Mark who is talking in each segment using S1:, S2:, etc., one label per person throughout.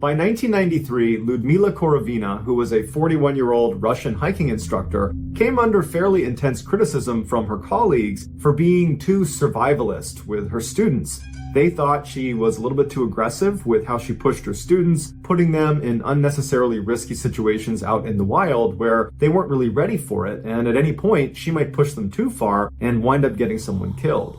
S1: By 1993, Ludmila Korovina, who was a 41-year-old Russian hiking instructor, came under fairly intense criticism from her colleagues for being too survivalist with her students. They thought she was a little bit too aggressive with how she pushed her students, putting them in unnecessarily risky situations out in the wild where they weren't really ready for it, and at any point she might push them too far and wind up getting someone killed.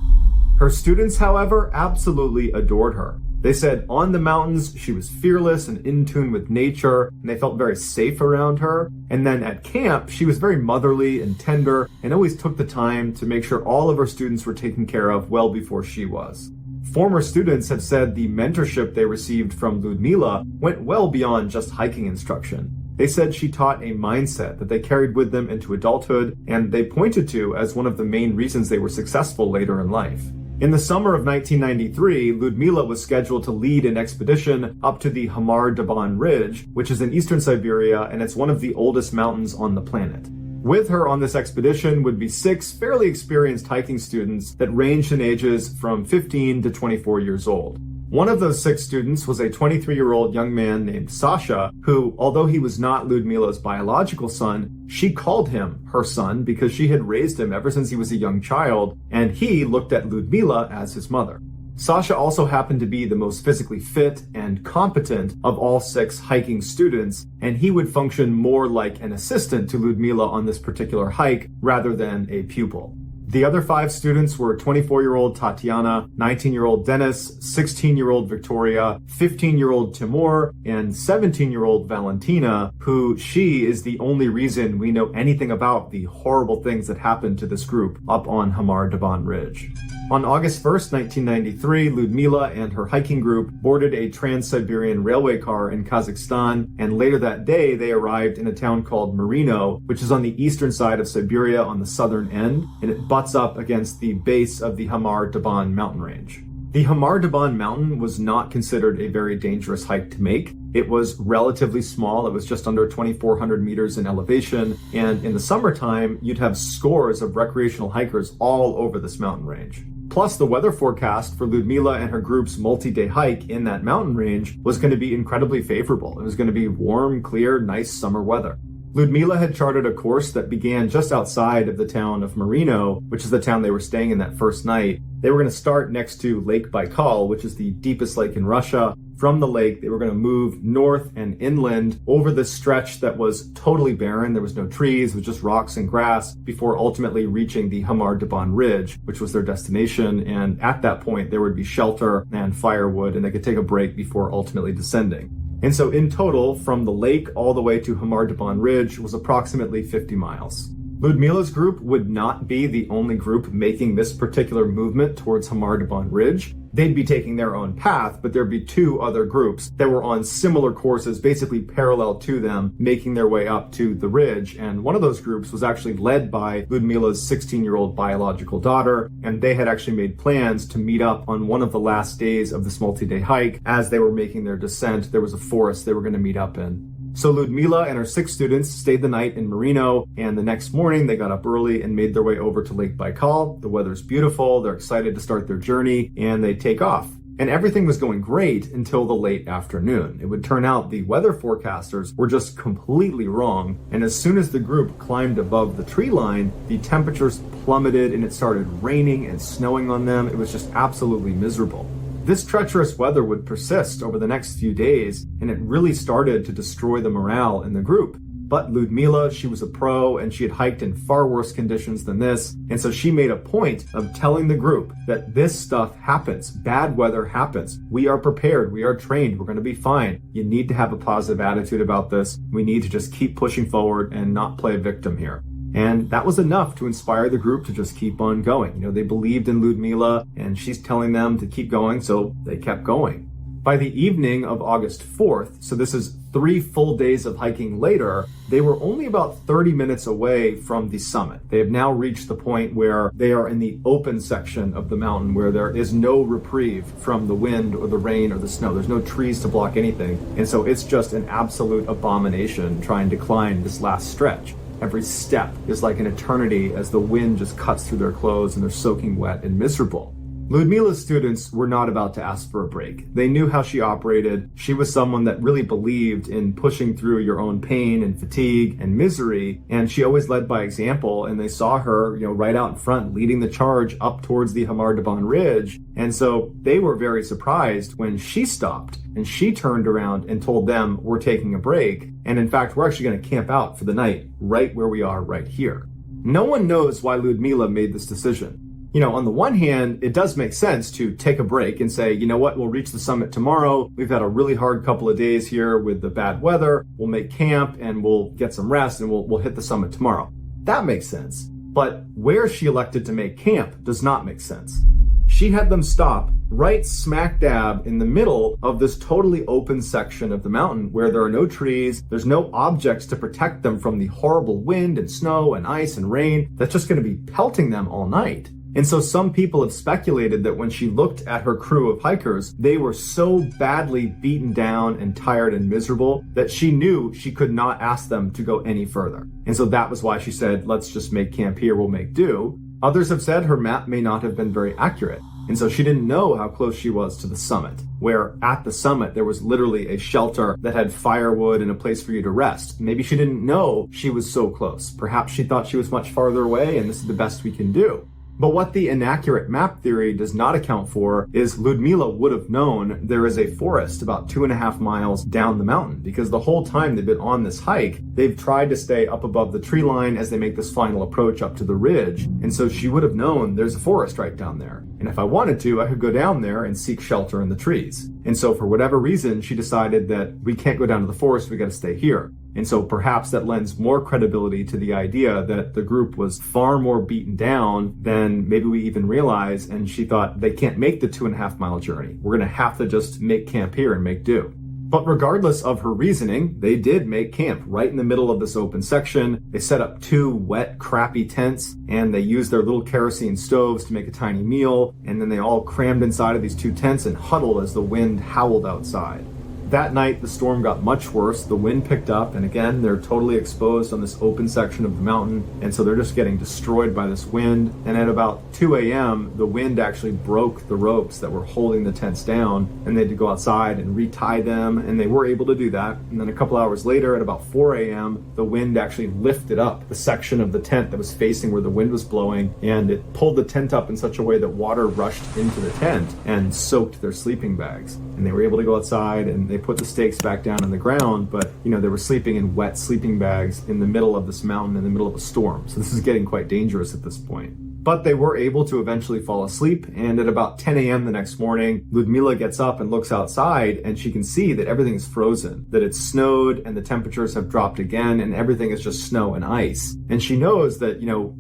S1: Her students, however, absolutely adored her. They said on the mountains, she was fearless and in tune with nature, and they felt very safe around her. And then at camp, she was very motherly and tender and always took the time to make sure all of her students were taken care of well before she was. Former students have said the mentorship they received from Ludmila went well beyond just hiking instruction. They said she taught a mindset that they carried with them into adulthood, and they pointed to as one of the main reasons they were successful later in life. In the summer of 1993, Ludmila was scheduled to lead an expedition up to the Hamar-Daban Ridge, which is in eastern Siberia, and it's one of the oldest mountains on the planet. With her on this expedition would be 6 fairly experienced hiking students that ranged in ages from 15 to 24 years old. One of those 6 students was a 23-year-old young man named Sasha, who, although he was not Ludmila's biological son, she called him her son because she had raised him ever since he was a young child, and he looked at Ludmila as his mother. Sasha also happened to be the most physically fit and competent of all 6 hiking students, and he would function more like an assistant to Ludmila on this particular hike rather than a pupil. The other 5 students were 24-year-old Tatiana, 19-year-old Denis, 16-year-old Victoria, 15-year-old Timur, and 17-year-old Valentina, who she is the only reason we know anything about the horrible things that happened to this group up on Hamar-Daban Ridge. On August 1st, 1993, Ludmila and her hiking group boarded a Trans-Siberian railway car in Kazakhstan, and later that day they arrived in a town called Marino, which is on the eastern side of Siberia on the southern end, and it butts up against the base of the Hamar-Daban mountain range. The Hamar-Daban mountain was not considered a very dangerous hike to make. It was relatively small. It was just under 2,400 meters in elevation, and in the summertime, you'd have scores of recreational hikers all over this mountain range. Plus, the weather forecast for Ludmila and her group's multi-day hike in that mountain range was going to be incredibly favorable. It was going to be warm, clear, nice summer weather. Ludmila had charted a course that began just outside of the town of Marino, which is the town they were staying in that first night. They were going to start next to Lake Baikal, which is the deepest lake in Russia. From the lake, they were going to move north and inland over this stretch that was totally barren. There was no trees, it was just rocks and grass, before ultimately reaching the Hamar-Daban Ridge, which was their destination. And at that point, there would be shelter and firewood, and they could take a break before ultimately descending. And so in total, from the lake all the way to Hamar-Daban Ridge was approximately 50 miles. Ludmila's group would not be the only group making this particular movement towards Hamar-Daban Ridge. They'd be taking their own path, but there'd be 2 other groups that were on similar courses, basically parallel to them, making their way up to the ridge. And one of those groups was actually led by Ludmila's 16-year-old biological daughter, and they had actually made plans to meet up on one of the last days of this multi-day hike. As they were making their descent, there was a forest they were going to meet up in. So Ludmila and her 6 students stayed the night in Marino, and the next morning they got up early and made their way over to Lake Baikal. The weather's beautiful, they're excited to start their journey, and they take off. And everything was going great until the late afternoon. It would turn out the weather forecasters were just completely wrong, and as soon as the group climbed above the tree line, the temperatures plummeted and it started raining and snowing on them. It was just absolutely miserable. This treacherous weather would persist over the next few days, and it really started to destroy the morale in the group. But Ludmila, she was a pro, and she had hiked in far worse conditions than this, and so she made a point of telling the group that this stuff happens. Bad weather happens. We are prepared. We are trained. We're going to be fine. You need to have a positive attitude about this. We need to just keep pushing forward and not play victim here. And that was enough to inspire the group to just keep on going. They believed in Ludmila, and she's telling them to keep going, so they kept going. By the evening of August 4th, so this is 3 full days of hiking later, they were only about 30 minutes away from the summit. They have now reached the point where they are in the open section of the mountain where there is no reprieve from the wind or the rain or the snow. There's no trees to block anything. And so it's just an absolute abomination trying to climb this last stretch. Every step is like an eternity as the wind just cuts through their clothes and they're soaking wet and miserable. Ludmila's students were not about to ask for a break. They knew how she operated. She was someone that really believed in pushing through your own pain and fatigue and misery, and she always led by example, and they saw her, right out in front leading the charge up towards the Hamar Daban Ridge. And so they were very surprised when she stopped and she turned around and told them, we're taking a break. And in fact, we're actually going to camp out for the night right where we are right here. No one knows why Ludmila made this decision. On the one hand, it does make sense to take a break and say, you know what, we'll reach the summit tomorrow. We've had a really hard couple of days here with the bad weather. We'll make camp and we'll get some rest and we'll hit the summit tomorrow. That makes sense. But where she elected to make camp does not make sense. She had them stop right smack dab in the middle of this totally open section of the mountain where there are no trees, there's no objects to protect them from the horrible wind and snow and ice and rain that's just going to be pelting them all night. And so some people have speculated that when she looked at her crew of hikers, they were so badly beaten down and tired and miserable that she knew she could not ask them to go any further. And so that was why she said, let's just make camp here, we'll make do. Others have said her map may not have been very accurate. And so she didn't know how close she was to the summit, where at the summit there was literally a shelter that had firewood and a place for you to rest. Maybe she didn't know she was so close. Perhaps she thought she was much farther away and this is the best we can do. But what the inaccurate map theory does not account for is Ludmila would have known there is a forest about 2.5 miles down the mountain, because the whole time they've been on this hike, they've tried to stay up above the tree line as they make this final approach up to the ridge. And so she would have known there's a forest right down there. And if I wanted to, I could go down there and seek shelter in the trees. And so for whatever reason, she decided that we can't go down to the forest, we got to stay here. And so perhaps that lends more credibility to the idea that the group was far more beaten down than maybe we even realize. And she thought they can't make the 2.5 mile journey. We're going to have to just make camp here and make do. But regardless of her reasoning, they did make camp right in the middle of this open section. They set up 2 wet, crappy tents, and they used their little kerosene stoves to make a tiny meal. And then they all crammed inside of these 2 tents and huddled as the wind howled outside. That night, the storm got much worse. The wind picked up, and again, they're totally exposed on this open section of the mountain, and so they're just getting destroyed by this wind. And at about 2 a.m., the wind actually broke the ropes that were holding the tents down, and they had to go outside and retie them, and they were able to do that. And then a couple hours later, at about 4 a.m., the wind actually lifted up the section of the tent that was facing where the wind was blowing, and it pulled the tent up in such a way that water rushed into the tent and soaked their sleeping bags. And they were able to go outside, and they put the stakes back down on the ground, but they were sleeping in wet sleeping bags in the middle of this mountain in the middle of a storm. So this is getting quite dangerous at this point. But they were able to eventually fall asleep, and at about 10 a.m. the next morning, Ludmila gets up and looks outside, and she can see that everything is frozen, that it's snowed and the temperatures have dropped again, and everything is just snow and ice. And she knows that,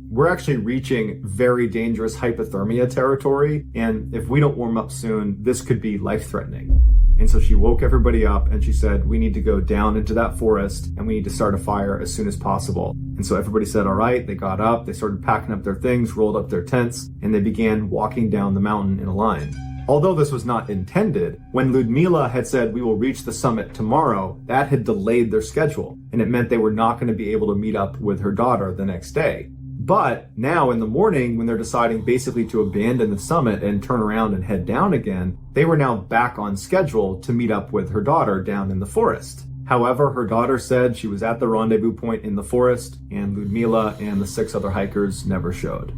S1: we're actually reaching very dangerous hypothermia territory, and if we don't warm up soon, this could be life-threatening. And so she woke everybody up and she said, we need to go down into that forest and we need to start a fire as soon as possible. And so everybody said, all right, they got up, they started packing up their things, rolled up their tents, and they began walking down the mountain in a line. Although this was not intended, when Ludmila had said we will reach the summit tomorrow, that had delayed their schedule. And it meant they were not going to be able to meet up with her daughter the next day. But now in the morning, when they're deciding basically to abandon the summit and turn around and head down again, they were now back on schedule to meet up with her daughter down in the forest. However, her daughter said she was at the rendezvous point in the forest, and Ludmila and the 6 other hikers never showed.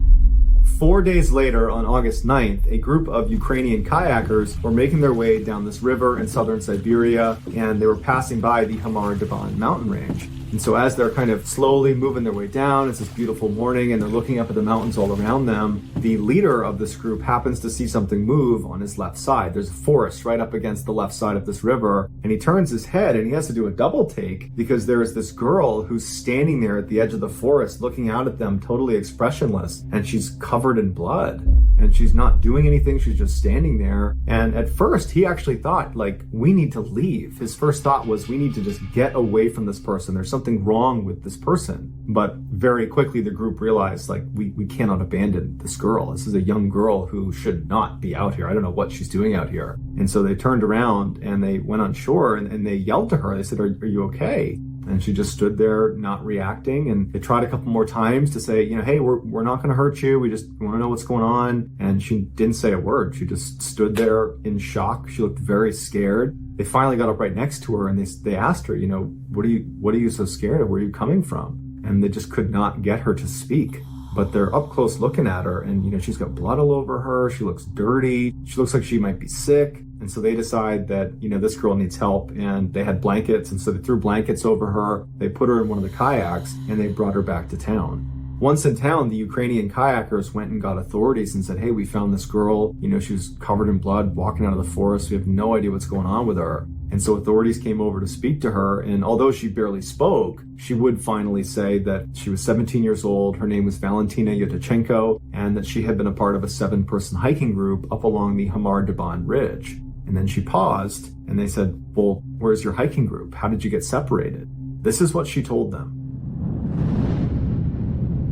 S1: 4 days later, on August 9th, a group of Ukrainian kayakers were making their way down this river in southern Siberia, and they were passing by the Hamar Daban mountain range. And so as they're kind of slowly moving their way down, it's this beautiful morning and they're looking up at the mountains all around them. The leader of this group happens to see something move on his left side. There's a forest right up against the left side of this river, and he turns his head and he has to do a double take because there is this girl who's standing there at the edge of the forest looking out at them totally expressionless, and she's covered in blood. And she's not doing anything, she's just standing there. And at first, he actually thought, we need to leave. His first thought was, we need to just get away from this person. There's something wrong with this person. But very quickly, the group realized, we cannot abandon this girl. This is a young girl who should not be out here. I don't know what she's doing out here. And so they turned around and they went on shore and they yelled to her. They said, are you okay? And she just stood there not reacting. And they tried a couple more times to say, hey, we're not going to hurt you. We just want to know what's going on. And she didn't say a word. She just stood there in shock. She looked very scared. They finally got up right next to her and they asked her, what are you so scared of? Where are you coming from? And they just could not get her to speak. But they're up close looking at her and, she's got blood all over her. She looks dirty. She looks like she might be sick. And so they decide that, this girl needs help, and they had blankets. And so they threw blankets over her. They put her in one of the kayaks and they brought her back to town. Once in town, the Ukrainian kayakers went and got authorities and said, hey, we found this girl. She was covered in blood walking out of the forest. We have no idea what's going on with her. And so authorities came over to speak to her. And although she barely spoke, she would finally say that she was 17 years old. Her name was Valentina Yutachenko, and that she had been a part of a 7-person hiking group up along the Hamar Daban Ridge. And then she paused and they said, well, where's your hiking group? How did you get separated? This is what she told them.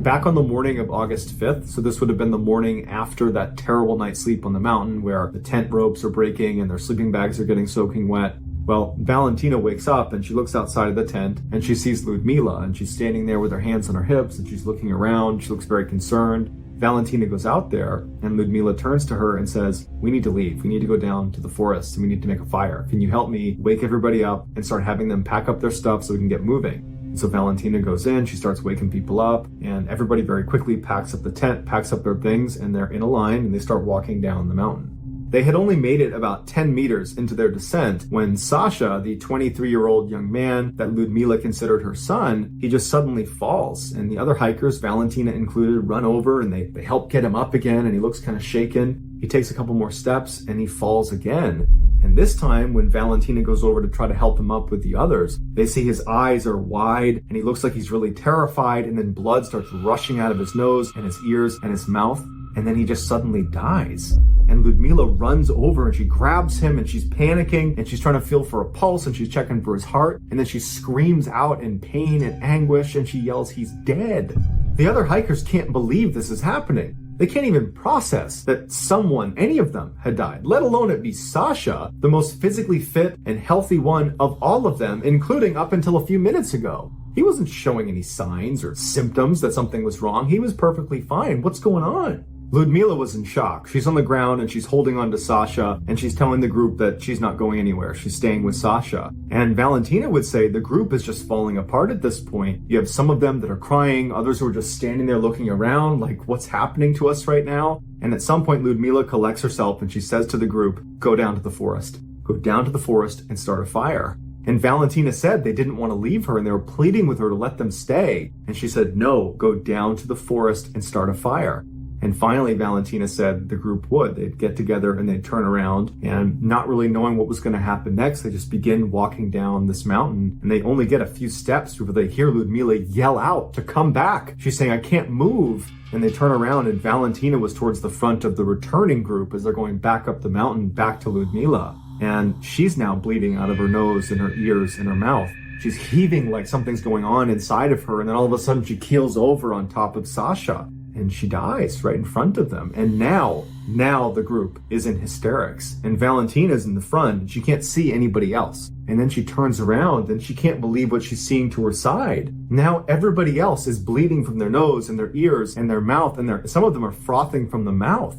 S1: Back on the morning of August 5th, so this would have been the morning after that terrible night's sleep on the mountain where the tent ropes are breaking and their sleeping bags are getting soaking wet. Well, Valentina wakes up and she looks outside of the tent and she sees Ludmila, and she's standing there with her hands on her hips and she's looking around. She looks very concerned. Valentina goes out there and Ludmila turns to her and says, we need to leave. We need to go down to the forest and we need to make a fire. Can you help me wake everybody up and start having them pack up their stuff so we can get moving? So Valentina goes in, she starts waking people up, and everybody very quickly packs up the tent, packs up their things, and they're in a line and they start walking down the mountain. They had only made it about 10 meters into their descent when Sasha, the 23-year-old young man that Ludmila considered her son, he just suddenly falls. And the other hikers, Valentina included, run over and they help get him up again, and he looks kind of shaken. He takes a couple more steps and he falls again. And this time, when Valentina goes over to try to help him up with the others, they see his eyes are wide and he looks like he's really terrified, and then blood starts rushing out of his nose and his ears and his mouth, and then he just suddenly dies. And Ludmila runs over and she grabs him and she's panicking and she's trying to feel for a pulse and she's checking for his heart, and then she screams out in pain and anguish and she yells, he's dead. The other hikers can't believe this is happening. They can't even process that someone, any of them, had died, let alone it be Sasha, the most physically fit and healthy one of all of them, including up until a few minutes ago. He wasn't showing any signs or symptoms that something was wrong. He was perfectly fine. What's going on? Ludmila was in shock. She's on the ground and she's holding on to Sasha, and she's telling the group that she's not going anywhere. She's staying with Sasha. And Valentina would say the group is just falling apart at this point. You have some of them that are crying, others who are just standing there looking around like, what's happening to us right now? And at some point, Ludmila collects herself and she says to the group, go down to the forest. Go down to the forest and start a fire. And Valentina said they didn't want to leave her and they were pleading with her to let them stay. And she said, no, go down to the forest and start a fire. And finally, Valentina said the group would. They'd get together and they'd turn around, and not really knowing what was going to happen next, they just begin walking down this mountain, and they only get a few steps before they hear Ludmila yell out to come back. She's saying, I can't move. And they turn around and Valentina was towards the front of the returning group as they're going back up the mountain back to Ludmila. And she's now bleeding out of her nose and her ears and her mouth. She's heaving like something's going on inside of her, and then all of a sudden she keels over on top of Sasha. And she dies right in front of them. And now the group is in hysterics. And Valentina's in the front and she can't see anybody else. And then she turns around and she can't believe what she's seeing to her side. Now everybody else is bleeding from their nose and their ears and their mouth, and some of them are frothing from the mouth.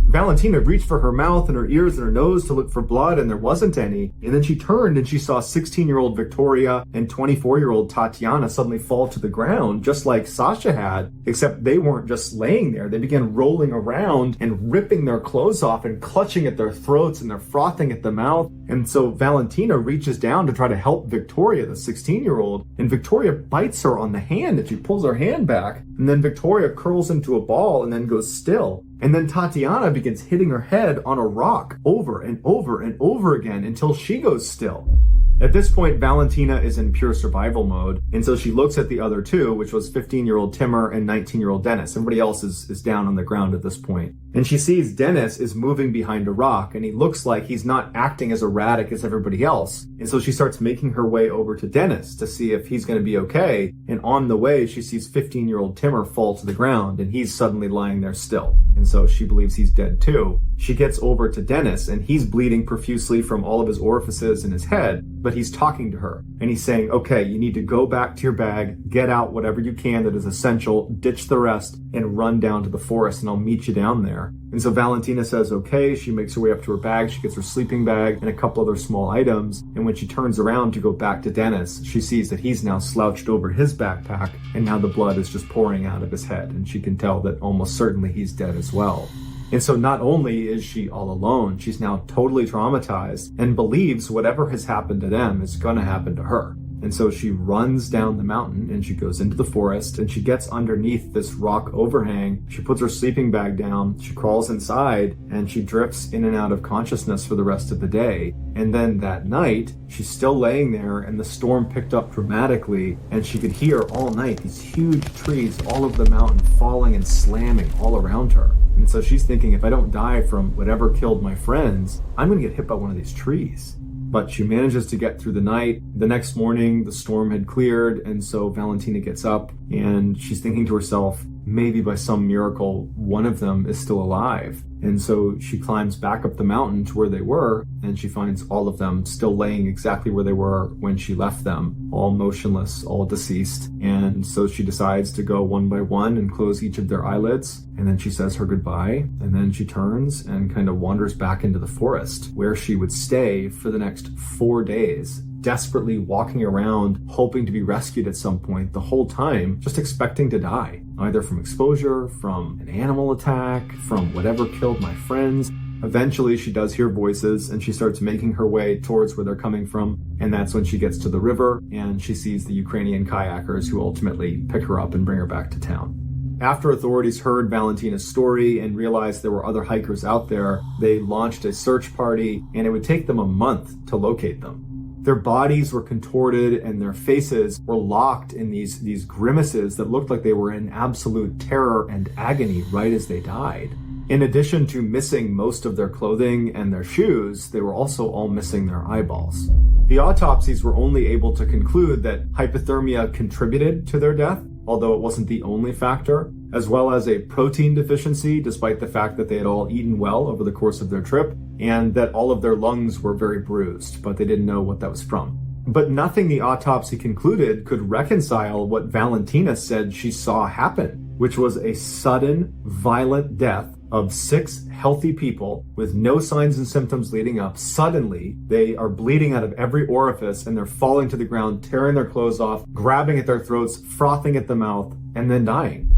S1: Valentina reached for her mouth and her ears and her nose to look for blood, and there wasn't any. And then she turned and she saw 16-year-old Victoria and 24-year-old Tatiana suddenly fall to the ground, just like Sasha had, except they weren't just laying there. They began rolling around and ripping their clothes off and clutching at their throats, and they're frothing at the mouth. And so Valentina reaches down to try to help Victoria, the 16-year-old, and Victoria bites her on the hand and she pulls her hand back. And then Victoria curls into a ball and then goes still. And then Tatiana begins hitting her head on a rock over and over and over again until she goes still. At this point, Valentina is in pure survival mode, and so she looks at the other two, which was 15-year-old Timur and 19-year-old Dennis. Everybody else is down on the ground at this point. And she sees Dennis is moving behind a rock, and he looks like he's not acting as erratic as everybody else. And so she starts making her way over to Dennis to see if he's going to be okay. And on the way, she sees 15-year-old Timur fall to the ground, and he's suddenly lying there still. And so she believes he's dead too. She gets over to Dennis, and he's bleeding profusely from all of his orifices in his head, but he's talking to her, and he's saying, okay, you need to go back to your bag, get out whatever you can that is essential, ditch the rest, and run down to the forest, and I'll meet you down there. And so Valentina says, okay, she makes her way up to her bag, she gets her sleeping bag and a couple other small items, and when she turns around to go back to Dennis, she sees that he's now slouched over his backpack, and now the blood is just pouring out of his head, and she can tell that almost certainly he's dead as well. And so not only is she all alone, she's now totally traumatized and believes whatever has happened to them is going to happen to her. And so she runs down the mountain and she goes into the forest and she gets underneath this rock overhang. She puts her sleeping bag down, she crawls inside, and she drifts in and out of consciousness for the rest of the day. And then that night, she's still laying there and the storm picked up dramatically, and she could hear all night these huge trees all over the mountain falling and slamming all around her. And so she's thinking, if I don't die from whatever killed my friends, I'm going to get hit by one of these trees. But she manages to get through the night. The next morning, the storm had cleared, and so Valentina gets up, and she's thinking to herself, maybe by some miracle, one of them is still alive. And so she climbs back up the mountain to where they were, and she finds all of them still laying exactly where they were when she left them, all motionless, all deceased. And so she decides to go one by one and close each of their eyelids, and then she says her goodbye, and then she turns and kind of wanders back into the forest, where she would stay for the next 4 days, desperately walking around, hoping to be rescued at some point, the whole time just expecting to die, either from exposure, from an animal attack, from whatever killed my friends. Eventually she does hear voices and she starts making her way towards where they're coming from, and that's when she gets to the river and she sees the Ukrainian kayakers who ultimately pick her up and bring her back to town. After authorities heard Valentina's story and realized there were other hikers out there, they launched a search party, and it would take them a month to locate them. Their bodies were contorted and their faces were locked in these grimaces that looked like they were in absolute terror and agony right as they died. In addition to missing most of their clothing and their shoes, they were also all missing their eyeballs. The autopsies were only able to conclude that hypothermia contributed to their death, although it wasn't the only factor, as well as a protein deficiency, despite the fact that they had all eaten well over the course of their trip, and that all of their lungs were very bruised, but they didn't know what that was from. But nothing the autopsy concluded could reconcile what Valentina said she saw happen, which was a sudden, violent death of 6 healthy people with no signs and symptoms leading up. Suddenly, they are bleeding out of every orifice and they're falling to the ground, tearing their clothes off, grabbing at their throats, frothing at the mouth, and then dying.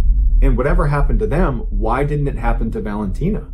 S1: And whatever happened to them, why didn't it happen to Valentina?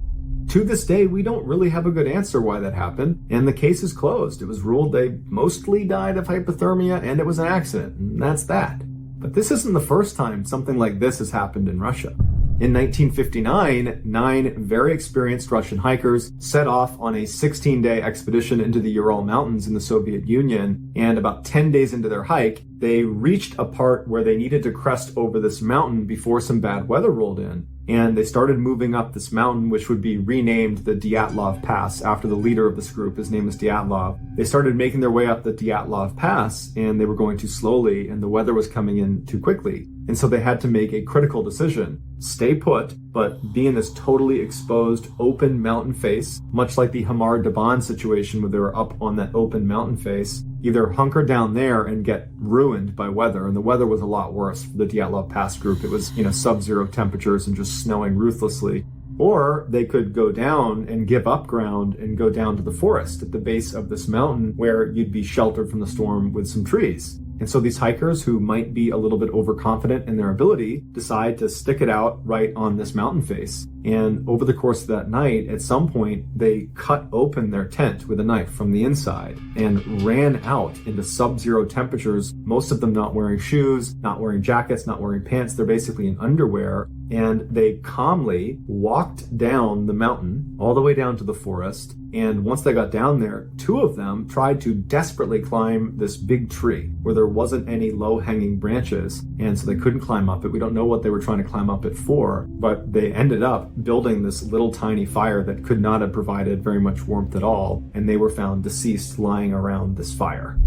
S1: To this day, we don't really have a good answer why that happened, and the case is closed. It was ruled they mostly died of hypothermia and it was an accident, and that's that. But this isn't the first time something like this has happened in Russia. In 1959, 9 very experienced Russian hikers set off on a 16-day expedition into the Ural Mountains in the Soviet Union, and about 10 days into their hike, they reached a part where they needed to crest over this mountain before some bad weather rolled in. And they started moving up this mountain, which would be renamed the Dyatlov Pass after the leader of this group. His name is Dyatlov. They started making their way up the Dyatlov Pass, and they were going too slowly, and the weather was coming in too quickly. And so they had to make a critical decision. Stay put, but be in this totally exposed, open mountain face, much like the Hamar Daban situation where they were up on that open mountain face. Either hunker down there and get ruined by weather, and the weather was a lot worse for the Dyatlov Pass group. It was, sub-zero temperatures and just snowing ruthlessly. Or they could go down and give up ground and go down to the forest at the base of this mountain where you'd be sheltered from the storm with some trees. And so these hikers, who might be a little bit overconfident in their ability, decide to stick it out right on this mountain face. And over the course of that night, at some point, they cut open their tent with a knife from the inside and ran out into sub-zero temperatures, most of them not wearing shoes, not wearing jackets, not wearing pants. They're basically in underwear. And they calmly walked down the mountain all the way down to the forest. And once they got down there, 2 of them tried to desperately climb this big tree where there wasn't any low-hanging branches. And so they couldn't climb up it. We don't know what they were trying to climb up it for, but they ended up building this little tiny fire that could not have provided very much warmth at all. And they were found deceased lying around this fire.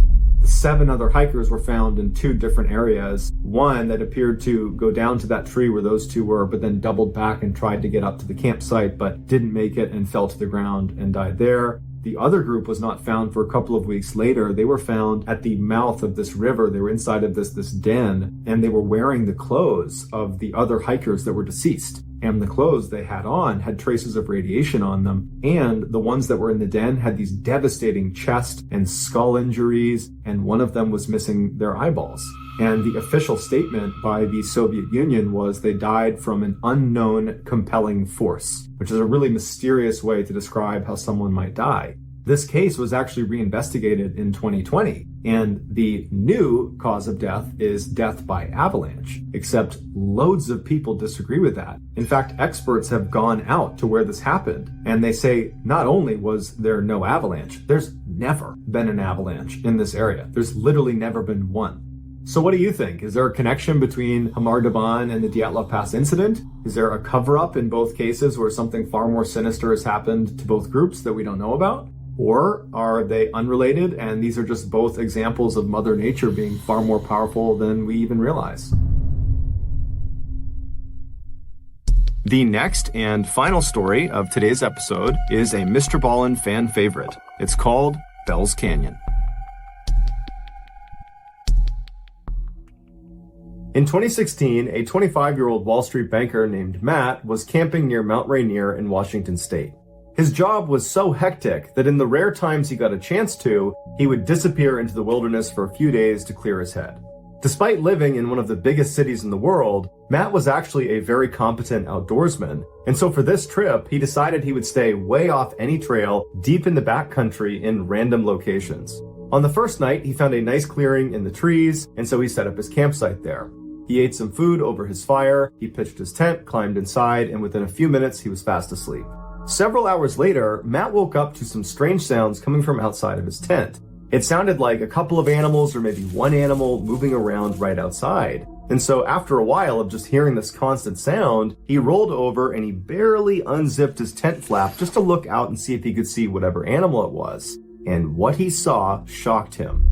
S1: The 7 other hikers were found in 2 different areas. One that appeared to go down to that tree where those 2 were, but then doubled back and tried to get up to the campsite, but didn't make it and fell to the ground and died there. The other group was not found for a couple of weeks later. They were found at the mouth of this river. They were inside of this den, and they were wearing the clothes of the other hikers that were deceased. And the clothes they had on had traces of radiation on them. And the ones that were in the den had these devastating chest and skull injuries, and one of them was missing their eyeballs. And the official statement by the Soviet Union was they died from an unknown compelling force, which is a really mysterious way to describe how someone might die. This case was actually reinvestigated in 2020, and the new cause of death is death by avalanche, except loads of people disagree with that. In fact, experts have gone out to where this happened, and they say not only was there no avalanche, there's never been an avalanche in this area. There's literally never been one. So what do you think? Is there a connection between MrBallen and the Dyatlov Pass incident? Is there a cover-up in both cases where something far more sinister has happened to both groups that we don't know about? Or are they unrelated and these are just both examples of Mother Nature being far more powerful than we even realize? The next and final story of today's episode is a MrBallen fan favorite. It's called Bell's Canyon. In 2016, a 25-year-old Wall Street banker named Matt was camping near Mount Rainier in Washington state. His job was so hectic that in the rare times he got a chance to, he would disappear into the wilderness for a few days to clear his head. Despite living in one of the biggest cities in the world, Matt was actually a very competent outdoorsman, and so for this trip, he decided he would stay way off any trail deep in the backcountry in random locations. On the first night, he found a nice clearing in the trees, and so he set up his campsite there. He ate some food over his fire, he pitched his tent, climbed inside, and within a few minutes, he was fast asleep. Several hours later, Matt woke up to some strange sounds coming from outside of his tent. It sounded like a couple of animals or maybe one animal moving around right outside. And so after a while of just hearing this constant sound, he rolled over and he barely unzipped his tent flap just to look out and see if he could see whatever animal it was. And what he saw shocked him.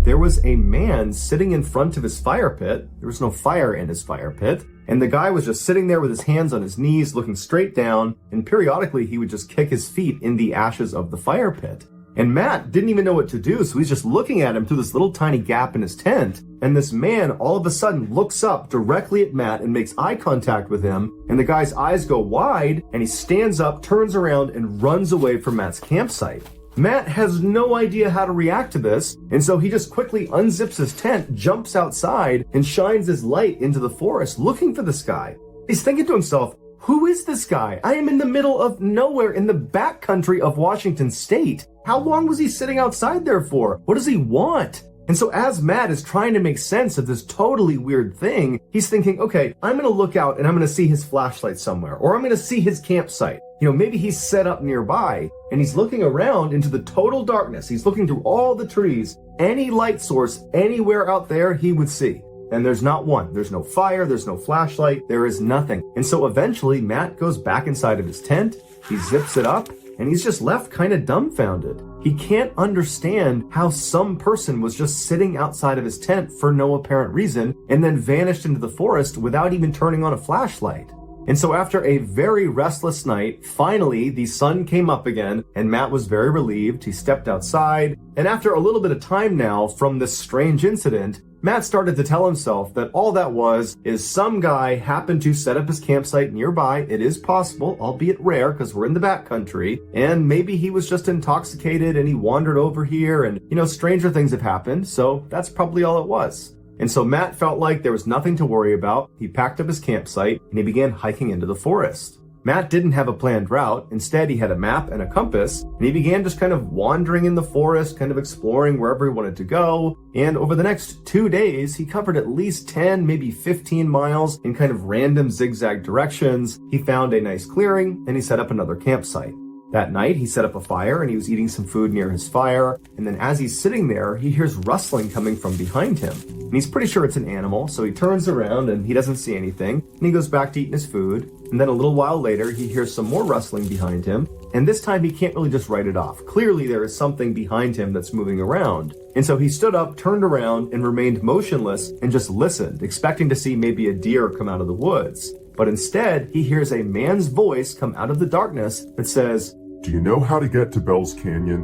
S1: There was a man sitting in front of his fire pit. There was no fire in his fire pit. And the guy was just sitting there with his hands on his knees, looking straight down, and periodically he would just kick his feet in the ashes of the fire pit. And Matt didn't even know what to do, so he's just looking at him through this little tiny gap in his tent. And this man all of a sudden looks up directly at Matt and makes eye contact with him, and the guy's eyes go wide, and he stands up, turns around, and runs away from Matt's campsite. Matt has no idea how to react to this, and so he just quickly unzips his tent, jumps outside, and shines his light into the forest looking for this guy. He's thinking to himself, who is this guy? I am in the middle of nowhere in the backcountry of Washington state. How long was he sitting outside there for? What does he want? And so as Matt is trying to make sense of this totally weird thing, he's thinking, okay, I'm going to look out and I'm going to see his flashlight somewhere, or I'm going to see his campsite. You know, maybe he's set up nearby and he's looking around into the total darkness. He's looking through all the trees, any light source anywhere out there he would see. And there's not one. There's no fire. There's no flashlight. There is nothing. And so eventually Matt goes back inside of his tent. He zips it up and he's just left kind of dumbfounded. He can't understand how some person was just sitting outside of his tent for no apparent reason and then vanished into the forest without even turning on a flashlight. And so after a very restless night, finally the sun came up again and Matt was very relieved. He stepped outside, and after a little bit of time now from this strange incident, Matt started to tell himself that all that was is some guy happened to set up his campsite nearby. It is possible, albeit rare because we're in the backcountry, and maybe he was just intoxicated and he wandered over here, and stranger things have happened, so that's probably all it was. And so Matt felt like there was nothing to worry about. He packed up his campsite and he began hiking into the forest. Matt didn't have a planned route. Instead, he had a map and a compass, and he began just kind of wandering in the forest, kind of exploring wherever he wanted to go. And over the next 2 days, he covered at least 10, maybe 15 miles in kind of random zigzag directions. He found a nice clearing and he set up another campsite. That night, he set up a fire and he was eating some food near his fire. And then as he's sitting there, he hears rustling coming from behind him. And he's pretty sure it's an animal, so he turns around and he doesn't see anything. And he goes back to eating his food. And then a little while later, he hears some more rustling behind him. and this time he can't really just write it off. Clearly there is something behind him that's moving around. And so he stood up, turned around, and remained motionless and just listened, expecting to see maybe a deer come out of the woods. But instead, he hears a man's voice come out of the darkness that says,
S2: "Do you know how to get to Bell's Canyon?"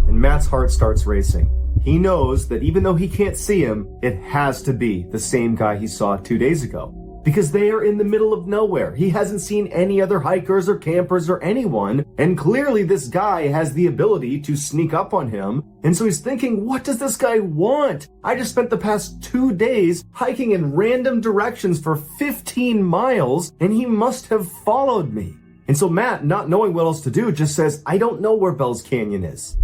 S1: And Matt's heart starts racing. He knows that even though he can't see him, it has to be the same guy he saw 2 days ago. Because they are in the middle of nowhere. He hasn't seen any other hikers or campers or anyone, and clearly this guy has the ability to sneak up on him. And so he's thinking, what does this guy want? I just spent the past 2 days hiking in random directions for 15 miles, and he must have followed me. And so Matt, not knowing what else to do, just says, "I don't know where Bell's Canyon is."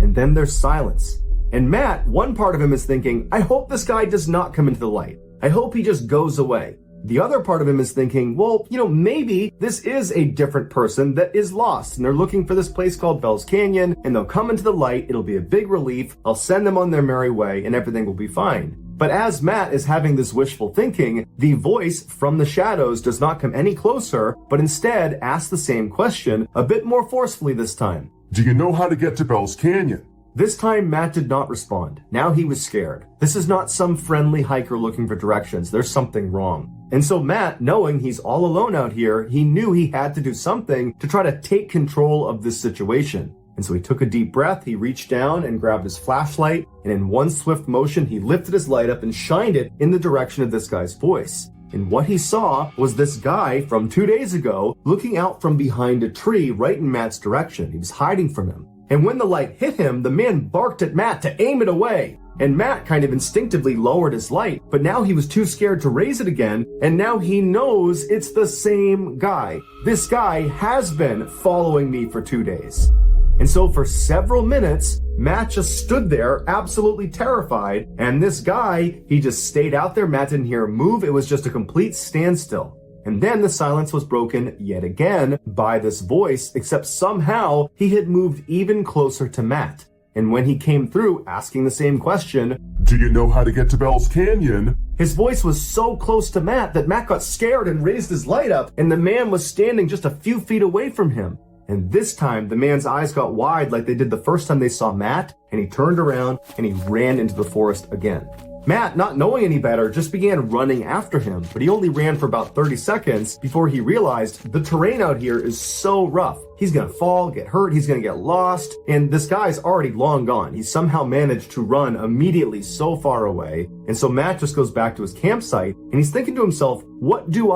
S1: And then there's silence. And Matt, one part of him is thinking, I hope this guy does not come into the light. I hope he just goes away. The other part of him is thinking, well, maybe this is a different person that is lost and they're looking for this place called Bell's Canyon and they'll come into the light. It'll be a big relief. I'll send them on their merry way and everything will be fine. But as Matt is having this wishful thinking, the voice from the shadows does not come any closer, but instead asks the same question a bit more forcefully this time.
S2: "Do you know how to get to Bell's Canyon?"
S1: This time, Matt did not respond. Now he was scared. This is not some friendly hiker looking for directions. There's something wrong. And so Matt, knowing he's all alone out here, he knew he had to do something to try to take control of this situation. And so he took a deep breath, he reached down and grabbed his flashlight, and in one swift motion, he lifted his light up and shined it in the direction of this guy's voice. And what he saw was this guy from 2 days ago looking out from behind a tree right in Matt's direction. He was hiding from him. And when the light hit him, the man barked at Matt to aim it away. And Matt kind of instinctively lowered his light, but now he was too scared to raise it again, and now he knows it's the same guy. This guy has been following me for 2 days. And so for several minutes, Matt just stood there absolutely terrified, and this guy, he just stayed out there. Matt didn't hear him move. It was just a complete standstill. And then the silence was broken yet again by this voice, except somehow he had moved even closer to Matt. And when he came through asking the same question,
S2: "Do you know how to get to Bell's Canyon?"
S1: his voice was so close to Matt that Matt got scared and raised his light up, and the man was standing just a few feet away from him. And this time, the man's eyes got wide like they did the first time they saw Matt, and he turned around and he ran into the forest again. Matt, not knowing any better, just began running after him, but he only ran for about 30 seconds before he realized the terrain out here is so rough. He's gonna fall, get hurt, he's gonna get lost, and this guy's already long gone. He somehow managed to run immediately so far away, and so Matt just goes back to his campsite, and he's thinking to himself, what do?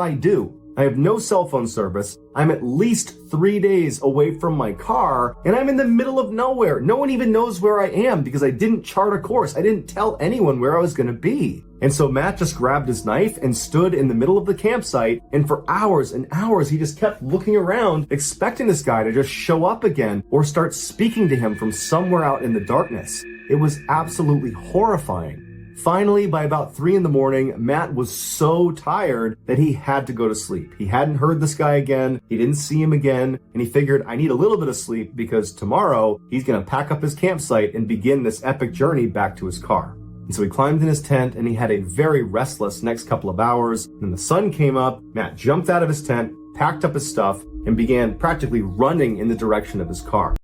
S1: I have no cell phone service. I'm at least 3 days away from my car, and I'm in the middle of nowhere. No one even knows where I am because I didn't chart a course. I didn't tell anyone where I was going to be. And so Matt just grabbed his knife and stood in the middle of the campsite, and for hours and hours, he just kept looking around, expecting this guy to just show up again or start speaking to him from somewhere out in the darkness. It was absolutely horrifying. Finally, by about 3 a.m, Matt was so tired that he had to go to sleep. He hadn't heard this guy again. He didn't see him again. And he figured, I need a little bit of sleep because tomorrow he's going to pack up his campsite and begin this epic journey back to his car. And so he climbed in his tent and he had a very restless next couple of hours. When the sun came up, Matt jumped out of his tent, packed up his stuff, and began practically running in the direction of his car.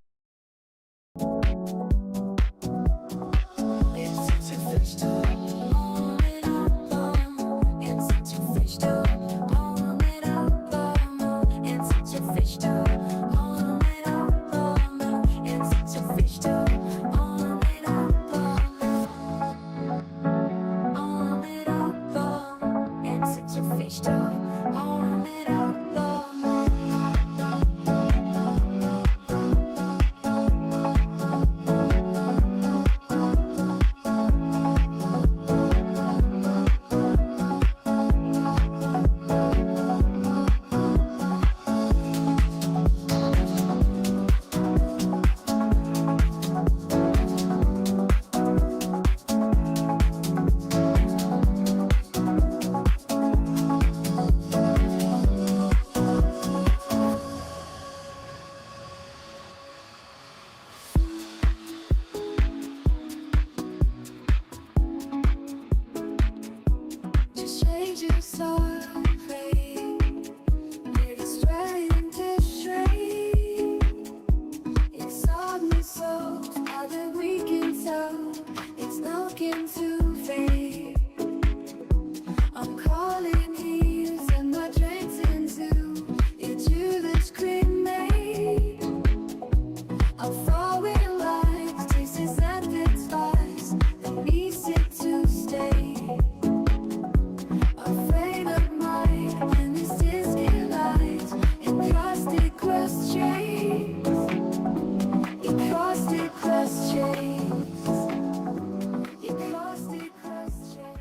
S3: throwing lights, chases and victors, and easy to stay. Afraid of mine, and this is light, and plastic glass chains, in plastic glass chains, in plastic glass chains.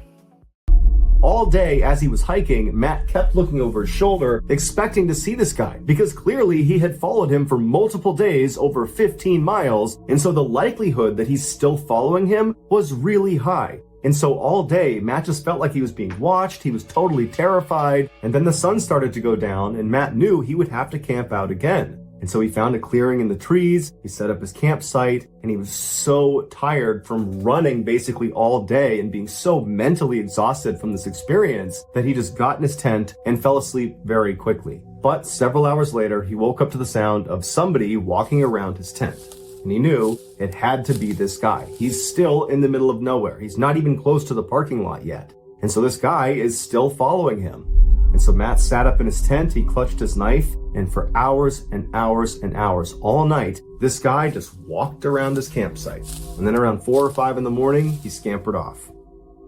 S1: All day as he was hiking, Matt kept looking over his shoulder, expecting to see this guy, because clearly he had followed him for multiple days, over 15 miles, and so the likelihood that he's still following him was really high. And so all day, Matt just felt like he was being watched, he was totally terrified, and then the sun started to go down, and Matt knew he would have to camp out again. And so he found a clearing in the trees, he set up his campsite, and he was so tired from running basically all day and being so mentally exhausted from this experience that he just got in his tent and fell asleep very quickly. But several hours later, he woke up to the sound of somebody walking around his tent. And he knew it had to be this guy. He's still in the middle of nowhere. He's not even close to the parking lot yet. And so this guy is still following him. And so Matt sat up in his tent, he clutched his knife, and for hours and hours and hours, all night, this guy just walked around his campsite. And then around 4 or 5 in the morning, he scampered off.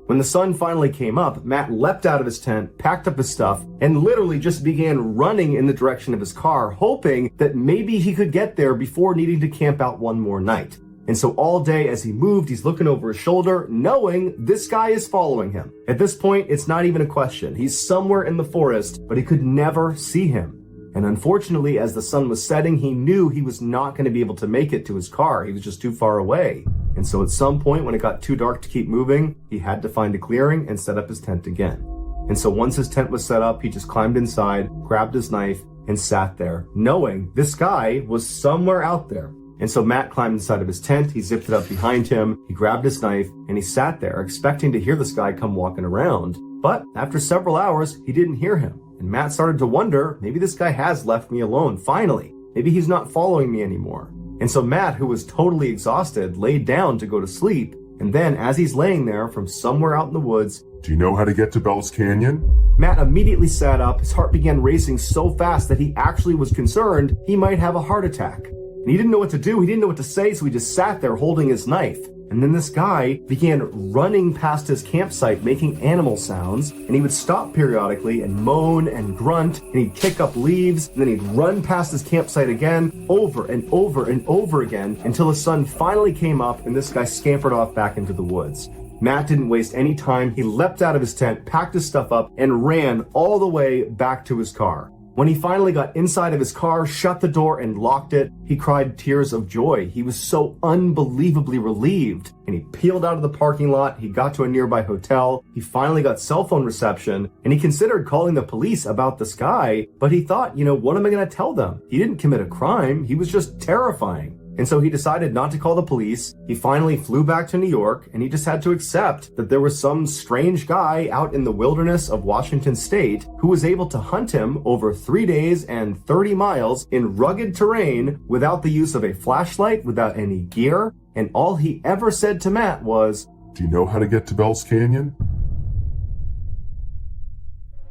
S1: When the sun finally came up, Matt leapt out of his tent, packed up his stuff, and literally just began running in the direction of his car, hoping that maybe he could get there before needing to camp out one more night. And so all day as he moved, he's looking over his shoulder, knowing this guy is following him. At this point, it's not even a question. He's somewhere in the forest, but he could never see him. And unfortunately, as the sun was setting, he knew he was not going to be able to make it to his car. He was just too far away. And so at some point, when it got too dark to keep moving, he had to find a clearing and set up his tent again. And so once his tent was set up, he just climbed inside, grabbed his knife, and sat there, knowing this guy was somewhere out there. And so Matt climbed inside of his tent, he zipped it up behind him, he grabbed his knife, and he sat there, expecting to hear this guy come walking around. But after several hours, he didn't hear him. And Matt started to wonder, maybe this guy has left me alone, finally. Maybe he's not following me anymore. And so Matt, who was totally exhausted, laid down to go to sleep. And then as he's laying there from somewhere out in the woods,
S2: Do you know how to get to Bell's Canyon?
S1: Matt immediately sat up, his heart began racing so fast that he actually was concerned he might have a heart attack. And he didn't know what to do, he didn't know what to say, so he just sat there holding his knife. And then this guy began running past his campsite, making animal sounds, and he would stop periodically and moan and grunt, and he'd kick up leaves, and then he'd run past his campsite again, over and over and over again, until the sun finally came up and this guy scampered off back into the woods. Matt didn't waste any time, he leapt out of his tent, packed his stuff up, and ran all the way back to his car. When he finally got inside of his car, shut the door, and locked it, he cried tears of joy. He was so unbelievably relieved. And he peeled out of the parking lot, he got to a nearby hotel, he finally got cell phone reception, and he considered calling the police about this guy, but he thought, what am I going to tell them? He didn't commit a crime, he was just terrifying. And so he decided not to call the police. He finally flew back to New York, and he just had to accept that there was some strange guy out in the wilderness of Washington state who was able to hunt him over 3 days and 30 miles in rugged terrain without the use of a flashlight, without any gear. And all he ever said to Matt was,
S2: Do you know how to get to Bell's Canyon?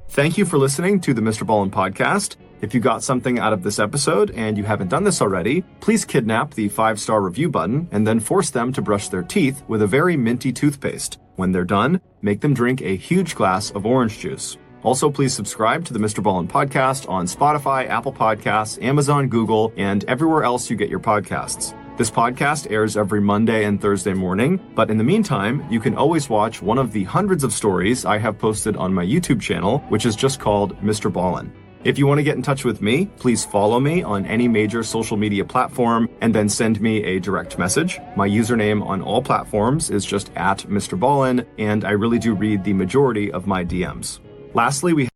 S1: Thank you for listening to the MrBallen podcast. If you got something out of this episode and you haven't done this already, please kidnap the 5-star review button and then force them to brush their teeth with a very minty toothpaste. When they're done, make them drink a huge glass of orange juice. Also, please subscribe to the MrBallen podcast on Spotify, Apple Podcasts, Amazon, Google, and everywhere else you get your podcasts. This podcast airs every Monday and Thursday morning, but in the meantime, you can always watch one of the hundreds of stories I have posted on my YouTube channel, which is just called MrBallen. If you want to get in touch with me, please follow me on any major social media platform and then send me a direct message. My username on all platforms is just @MrBallen, and I really do read the majority of my DMs. Lastly, we